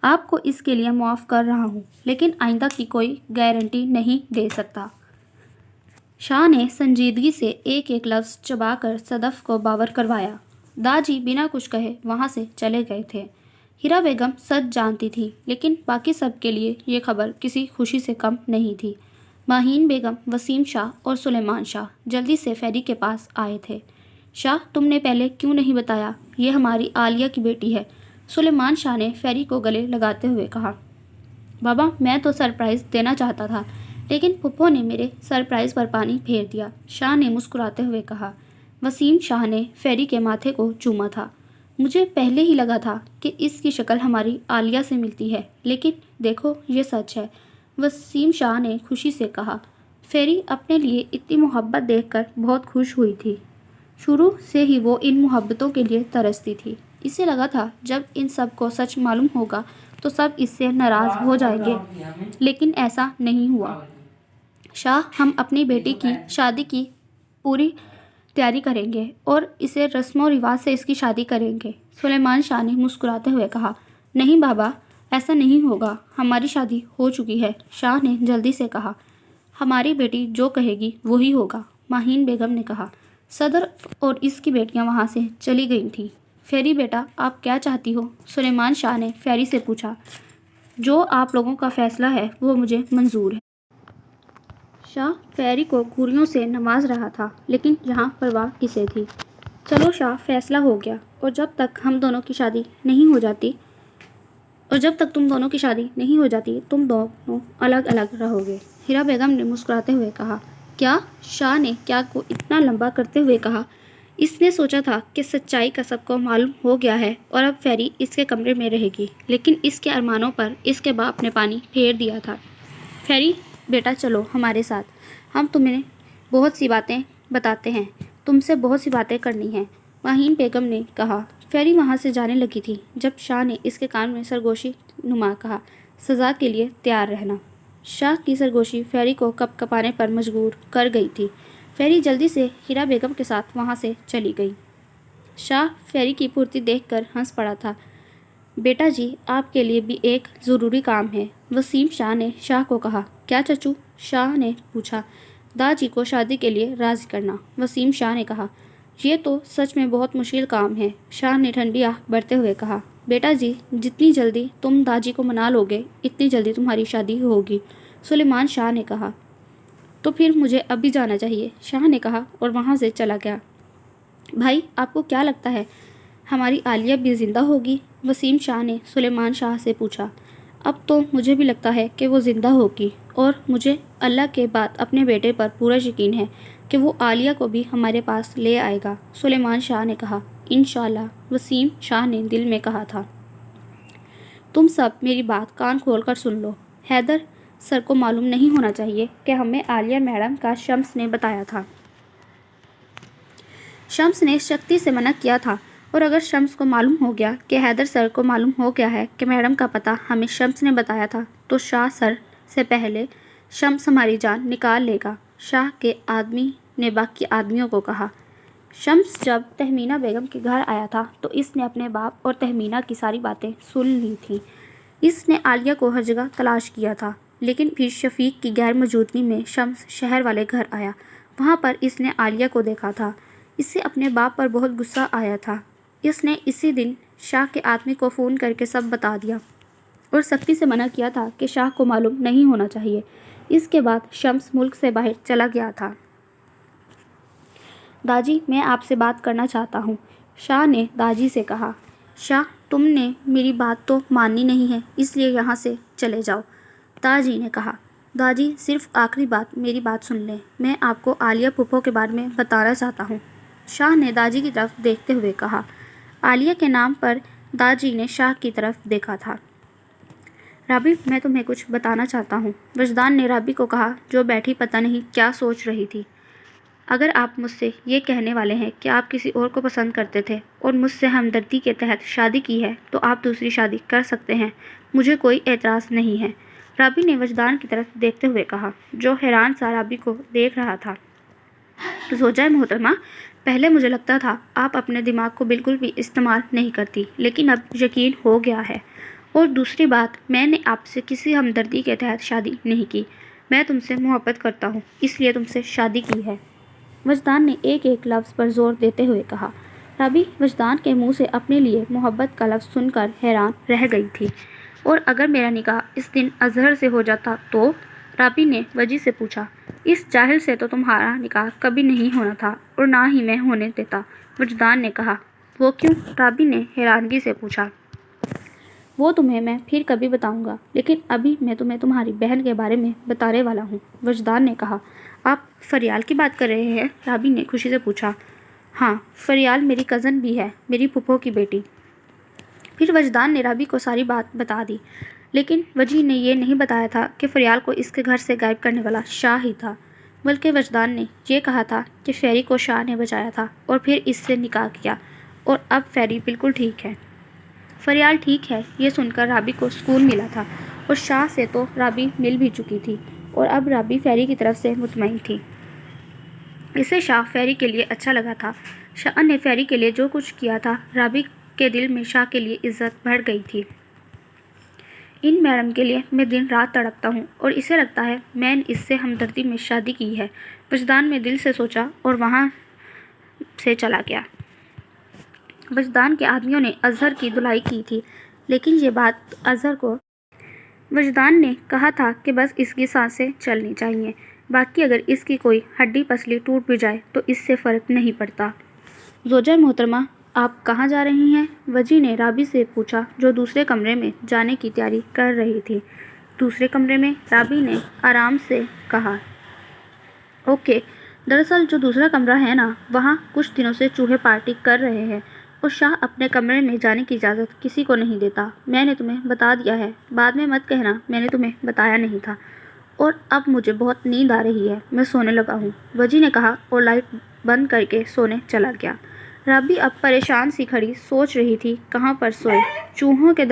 آپ کو اس کے لیے معاف کر رہا ہوں، لیکن آئندہ کی کوئی گارنٹی نہیں دے سکتا۔ شاہ نے سنجیدگی سے ایک ایک لفظ چبا کر صدف کو باور کروایا۔ داجی بنا کچھ کہے وہاں سے چلے گئے تھے۔ ہیرا بیگم سچ جانتی تھی، لیکن باقی سب کے لیے یہ خبر کسی خوشی سے کم نہیں تھی۔ ماہین بیگم، وسیم شاہ اور سلیمان شاہ جلدی سے فیری کے پاس آئے تھے۔ شاہ، تم نے پہلے کیوں نہیں بتایا؟ یہ ہماری عالیہ کی بیٹی ہے، سلیمان شاہ نے فیری کو گلے لگاتے ہوئے کہا۔ بابا، میں تو سرپرائز دینا چاہتا تھا، لیکن پھپھو نے میرے سرپرائز پر پانی پھیر دیا، شاہ نے مسکراتے ہوئے کہا۔ وسیم شاہ نے فیری کے ماتھے کو چوما تھا۔ مجھے پہلے ہی لگا تھا کہ اس کی شکل ہماری عالیہ سے ملتی ہے، لیکن دیکھو یہ سچ ہے، وسیم شاہ نے خوشی سے کہا۔ فیری اپنے لیے اتنی محبت دیکھ کر بہت خوش ہوئی تھی۔ شروع سے ہی وہ ان محبتوں کے لیے ترستی تھی۔ اسے لگا تھا جب ان سب کو سچ معلوم ہوگا تو سب اس سے ناراض ہو جائیں گے، لیکن ایسا نہیں ہوا۔ شاہ، ہم اپنی بیٹی کی شادی کی پوری تیاری کریں گے اور اسے رسم و رواج سے اس کی شادی کریں گے، سلیمان شاہ نے مسکراتے ہوئے کہا۔ نہیں بابا، ایسا نہیں ہوگا، ہماری شادی ہو چکی ہے، شاہ نے جلدی سے کہا۔ ہماری بیٹی جو کہے گی وہی ہوگا، ماہین بیگم نے کہا۔ صدر اور اس کی بیٹیاں وہاں سے چلی گئی تھیں۔ فیری بیٹا، آپ کیا چاہتی ہو؟ سلیمان شاہ نے فیری سے پوچھا۔ جو آپ لوگوں کا فیصلہ ہے وہ مجھے منظور ہے۔ شاہ فیری کو گھوریوں سے نواز رہا تھا، لیکن یہاں پرواہ کسے تھی؟ چلو شاہ، فیصلہ ہو گیا، اور جب تک تم دونوں کی شادی نہیں ہو جاتی تم دونوں الگ الگ رہو گے، ہیرا بیگم نے مسکراتے ہوئے کہا۔ کیا؟ شاہ نے کیا کو اتنا لمبا کرتے ہوئے کہا۔ اس نے سوچا تھا کہ سچائی کا سب کو معلوم ہو گیا ہے اور اب فیری اس کے کمرے میں رہے گی، لیکن اس کے ارمانوں پر اس کے باپ نے پانی پھیر دیا تھا۔ فیری بیٹا، چلو ہمارے ساتھ، ہم تمہیں بہت سی باتیں بتاتے ہیں، تم سے بہت سی باتیں کرنی ہیں، ماہین بیگم نے کہا۔ فیری وہاں سے جانے لگی تھی جب شاہ نے اس کے کان میں سرگوشی نما کہا، سزا کے لیے تیار رہنا۔ شاہ کی سرگوشی فیری کو کپ کپانے پر مجبور کر گئی تھی۔ فیری جلدی سے ہیرا بیگم کے ساتھ وہاں سے چلی گئی۔ شاہ فیری کی پھرتی دیکھ کر ہنس پڑا تھا۔ بیٹا جی، آپ کے لیے بھی ایک ضروری کام ہے، وسیم شاہ نے شاہ کو کہا۔ کیا چچو؟ شاہ نے پوچھا۔ داجی کو شادی کے لیے راضی کرنا، وسیم شاہ نے کہا۔ یہ تو سچ میں بہت مشکل کام ہے، شاہ نے ٹھنڈی آنکھ بھرتے ہوئے کہا۔ بیٹا جی، جتنی جلدی تم داجی کو منا لو گے اتنی جلدی تمہاری شادی ہوگی، سلیمان شاہ نے کہا۔ تو پھر مجھے اب بھی جانا چاہیے، شاہ نے کہا اور وہاں سے چلا گیا۔ بھائی، آپ کو کیا لگتا ہے ہماری عالیہ بھی زندہ ہوگی؟ وسیم شاہ نے سلیمان شاہ سے پوچھا۔ اب تو مجھے بھی لگتا ہے کہ وہ زندہ ہوگی، اور مجھے اللہ کے بعد اپنے بیٹے پر پورا یقین ہے کہ وہ عالیہ کو بھی ہمارے پاس لے آئے گا، سلیمان شاہ نے کہا۔ انشاءاللہ، وسیم شاہ نے دل میں کہا تھا۔ تم سب میری بات کان کھول کر سن لو، حیدر سر کو معلوم نہیں ہونا چاہیے کہ ہمیں عالیہ میڈم کا شمس نے بتایا تھا۔ شمس نے سختی سے منع کیا تھا، اور اگر شمس کو معلوم ہو گیا کہ حیدر سر کو معلوم ہو گیا ہے کہ میڈم کا پتہ ہمیں شمس نے بتایا تھا تو شاہ سر سے پہلے شمس ہماری جان نکال لے گا، شاہ کے آدمی نے باقی آدمیوں کو کہا۔ شمس جب تہمینہ بیگم کے گھر آیا تھا تو اس نے اپنے باپ اور تہمینہ کی ساری باتیں سن لی تھیں۔ اس نے عالیہ کو ہر جگہ تلاش کیا تھا، لیکن پھر شفیق کی غیر موجودگی میں شمس شہر والے گھر آیا۔ وہاں پر اس نے عالیہ کو دیکھا تھا۔ اسے اپنے باپ پر بہت غصہ آیا تھا۔ اس نے اسی دن شاہ کے آدمی کو فون کر کے سب بتا دیا اور سختی سے منع کیا تھا کہ شاہ کو معلوم نہیں ہونا چاہیے۔ اس کے بعد شمس ملک سے باہر چلا گیا تھا۔ داجی، میں آپ سے بات کرنا چاہتا ہوں، شاہ نے داجی سے کہا۔ شاہ، تم نے میری بات تو ماننی نہیں ہے، اس لیے یہاں سے چلے جاؤ، داجی نے کہا۔ داجی، صرف آخری بات میری بات سن لیں، میں آپ کو عالیہ پھپھو کے بارے میں بتانا چاہتا ہوں، شاہ نے داجی کی طرف دیکھتے ہوئے کہا۔ عالیہ کے نام پر داجی نے شاہ کی طرف دیکھا تھا۔ رابی، میں تمہیں کچھ بتانا چاہتا ہوں، وجدان نے رابی کو کہا جو بیٹھی پتہ نہیں کیا سوچ رہی تھی۔ اگر آپ مجھ سے یہ کہنے والے ہیں کہ آپ کسی اور کو پسند کرتے تھے اور مجھ سے ہمدردی کے تحت شادی کی ہے تو آپ دوسری شادی کر سکتے ہیں، مجھے کوئی اعتراض نہیں ہے، رابی نے وجدان کی طرف دیکھتے ہوئے کہا، جو حیران سا رابی کو دیکھ رہا تھا۔ زوجہ محترمہ، پہلے مجھے لگتا تھا آپ اپنے دماغ کو بالکل بھی استعمال نہیں کرتی، لیکن اب یقین ہو گیا ہے۔ اور دوسری بات، میں نے آپ سے کسی ہمدردی کے تحت شادی نہیں کی، میں تم سے محبت کرتا ہوں، اس لیے تم سے شادی کی ہے۔ وجدان نے ایک ایک لفظ پر زور دیتے ہوئے کہا۔ رابی وجدان کے منہ سے اپنے لیے محبت کا لفظ سن کر حیران رہ گئی تھی۔ اور اگر میرا نکاح اس دن اظہر سے ہو جاتا تو؟ رابی نے وجی سے پوچھا۔ اس جاہل سے تو تمہارا نکاح کبھی نہیں ہونا تھا اور نہ ہی میں ہونے دیتا، وجدان نے کہا۔ وہ کیوں؟ رابی نے حیرانگی سے پوچھا۔ وہ تمہیں میں پھر کبھی بتاؤں گا، لیکن ابھی میں تمہیں تمہاری بہن کے بارے میں بتانے والا ہوں، وجدان نے کہا۔ آپ فریال کی بات کر رہے ہیں؟ رابی نے خوشی سے پوچھا۔ ہاں، فریال میری کزن بھی ہے، میری پھپھو کی بیٹی۔ پھر وجدان نے رابی کو ساری بات بتا دی، لیکن وجی نے یہ نہیں بتایا تھا کہ فریال کو اس کے گھر سے غائب کرنے والا شاہ ہی تھا، بلکہ وجدان نے یہ کہا تھا کہ فیری کو شاہ نے بچایا تھا اور پھر اس سے نکاح کیا، اور اب فیری بالکل ٹھیک ہے۔ فریال ٹھیک ہے، یہ سن کر رابی کو سکون ملا تھا، اور شاہ سے تو رابی مل بھی چکی تھی، اور اب رابی فیری کی طرف سے مطمئن تھی۔ اسے شاہ فیری کے لیے اچھا لگا تھا۔ شاہ نے فیری کے لیے جو کچھ کیا تھا، رابی کے دل میں شاہ کے لیے عزت بڑھ گئی تھی۔ ان میڈم کے لیے میں دن رات تڑپتا ہوں، اور اسے لگتا ہے میں نے اس سے ہمدردی میں شادی کی ہے، وجدان میں دل سے سوچا اور وہاں سے چلا گیا۔ وجدان کے آدمیوں نے اظہر کی دھلائی کی تھی، لیکن یہ بات اظہر کو وجدان نے کہا تھا کہ بس اس کی سانسیں چلنی چاہیے، باقی اگر اس کی کوئی ہڈی پسلی ٹوٹ بھی جائے تو اس سے فرق نہیں پڑتا۔ زوجہ محترمہ، آپ کہاں جا رہی ہیں؟ وجی نے رابی سے پوچھا، جو دوسرے کمرے میں جانے کی تیاری کر رہی تھی۔ دوسرے کمرے میں؟ رابی نے آرام سے کہا۔ اوکے، دراصل جو دوسرا کمرہ ہے نا، وہاں کچھ دنوں سے چوہے پارٹی کر رہے ہیں، اور شاہ اپنے کمرے میں جانے کی اجازت کسی کو نہیں دیتا۔ میں نے تمہیں بتا دیا ہے، بعد میں مت کہنا میں نے تمہیں بتایا نہیں تھا۔ اور اب مجھے بہت نیند آ رہی ہے، میں سونے لگا ہوں، وجی نے کہا اور لائٹ بند کر کے سونے چلا گیا۔ رابی اب پریشان سی کھڑی سوچ رہی تھی کہاں پر سوئے، چوہوں کے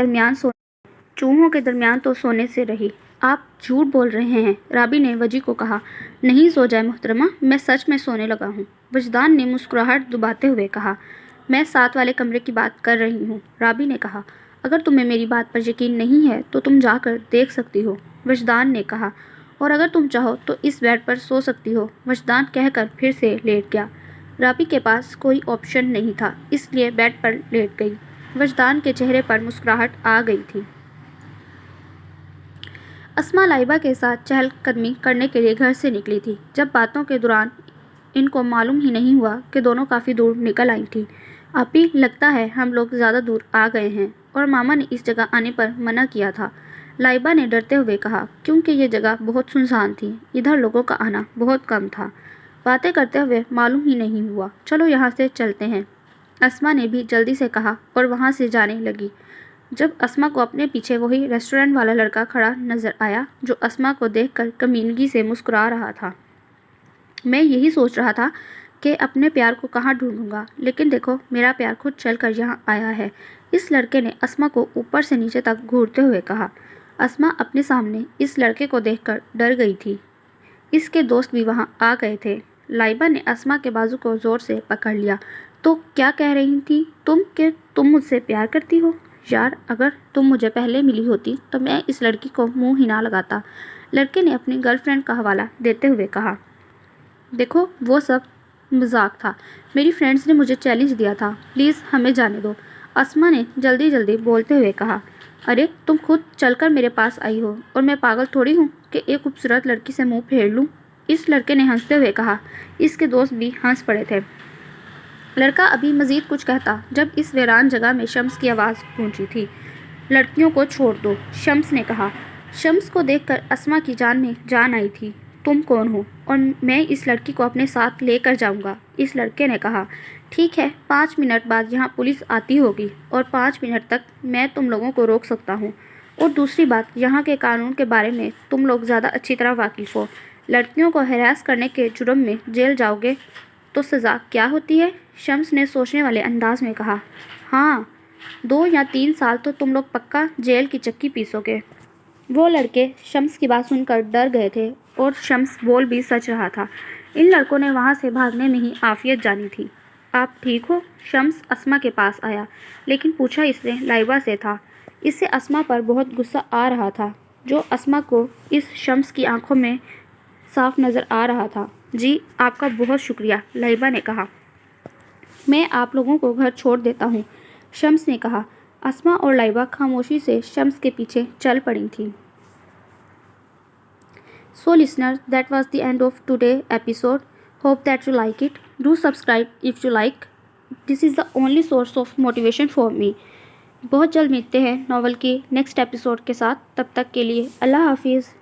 درمیان تو سونے سے رہی۔ آپ جھوٹ بول رہے ہیں، رابی نے وجی کو کہا۔ نہیں زوجہ محترمہ، میں سچ میں سونے لگا ہوں، وجدان نے مسکراہٹ دباتے ہوئے کہا۔ میں ساتھ والے کمرے کی بات کر رہی ہوں، رابی نے کہا۔ اگر تمہیں میری بات پر یقین نہیں ہے تو تم جا کر دیکھ سکتی ہو، وجدان نے کہا۔ اور اگر تم چاہو تو اس بیڈ پر سو سکتی ہو، وجدان کہہ کر پھر سے لیٹ گیا۔ رابی کے پاس کوئی آپشن نہیں تھا، اس لیے بیڈ پر لیٹ گئی۔ وجدان کے چہرے پر مسکراہٹ آ گئی تھی۔ اسما لائبہ کے ساتھ چہل قدمی کرنے کے لیے گھر سے نکلی تھی، جب باتوں کے دوران ان کو معلوم ہی نہیں ہوا کہ دونوں کافی دور نکل آئی تھیں۔ آپی، لگتا ہے ہم لوگ زیادہ دور آ گئے ہیں، اور ماما نے اس جگہ آنے پر منع کیا تھا، لائبہ نے ڈرتے ہوئے کہا، کیونکہ یہ جگہ بہت سنسان تھی، ادھر لوگوں کا آنا بہت کم تھا۔ باتیں کرتے ہوئے معلوم ہی نہیں ہوا، چلو یہاں سے چلتے ہیں، اسما نے بھی جلدی سے کہا اور وہاں سے جانے لگی۔ جب اسما کو اپنے پیچھے وہی ریسٹورنٹ والا لڑکا کھڑا نظر آیا جو اسما کو دیکھ کر کمینگی سے مسکرا رہا تھا۔ میں یہی سوچ رہا تھا کہ اپنے پیار کو کہاں ڈھونڈوں گا، لیکن دیکھو میرا پیار خود چل کر یہاں آیا ہے، اس لڑکے نے اسما کو اوپر سے نیچے تک گھورتے ہوئے کہا۔ اسما اپنے سامنے اس لڑکے کو دیکھ کر ڈر گئی تھی۔ اس کے دوست بھی وہاں آ گئے تھے۔ لائبہ نے اسما کے بازو کو زور سے پکڑ لیا۔ تو کیا کہہ رہی تھی تم کہ تم مجھ سے پیار کرتی ہو؟ یار، اگر تم مجھے پہلے ملی ہوتی تو میں اس لڑکی کو منہ ہی نہ لگاتا، لڑکے نے اپنی گرل فرینڈ کا حوالہ دیتے ہوئے کہا۔ دیکھو وہ سب مذاق تھا، میری فرینڈز نے مجھے چیلنج دیا تھا، پلیز ہمیں جانے دو، اسما نے جلدی جلدی بولتے ہوئے کہا۔ ارے تم خود چل کر میرے پاس آئی ہو، اور میں پاگل تھوڑی ہوں کہ ایک خوبصورت لڑکی سے منہ پھیر لوں، اس لڑکے نے ہنستے ہوئے کہا۔ اس کے دوست بھی ہنس پڑے تھے۔ لڑکا ابھی مزید کچھ کہتا جب اس ویران جگہ میں شمس کی آواز گونجی تھی۔ لڑکیوں کو چھوڑ دو، شمس نے کہا۔ شمس کو دیکھ کر اسما کی جان میں جان آئی تھی۔ تم کون ہو؟ اور میں اس لڑکی کو اپنے ساتھ لے کر جاؤں گا، اس لڑکے نے کہا۔ ٹھیک ہے، 5 منٹ بعد یہاں پولیس آتی ہوگی، اور 5 منٹ تک میں تم لوگوں کو روک سکتا ہوں، اور دوسری بات، یہاں کے قانون کے بارے میں تم لوگ زیادہ اچھی طرح واقف ہو، لڑکیوں کو ہراس کرنے کے جرم میں جیل جاؤ گے تو سزا کیا ہوتی ہے؟ شمس نے سوچنے والے انداز میں کہا۔ ہاں، 2 یا 3 سال تو تم لوگ پکا جیل کی چکی پیسو گے۔ وہ لڑکے شمس کی بات سن کر ڈر گئے تھے، اور شمس بول بھی سچ رہا تھا، ان لڑکوں نے وہاں سے بھاگنے میں ہی عافیت جانی تھی۔ آپ ٹھیک ہو؟ شمس اسما کے پاس آیا، لیکن پوچھا اس نے لائبہ سے تھا۔ اس سے اسما پر بہت غصہ آ رہا تھا، جو اسما کو اس شمس کی آنکھوں میں صاف نظر آ رہا تھا۔ جی، آپ کا بہت شکریہ، لائبہ نے کہا۔ میں آپ لوگوں کو گھر چھوڑ دیتا ہوں، شمس نے کہا۔ اسما اور لائبہ خاموشی سے شمس کے پیچھے چل پڑی تھیں۔ So listeners, that was the end of today's episode. Hope that you like it. Do subscribe if you like. This is the only source of motivation for me. بہت جلد ملتے ہیں ناول کے نیکسٹ ایپیسوڈ کے ساتھ، تب تک کے لیے اللہ حافظ۔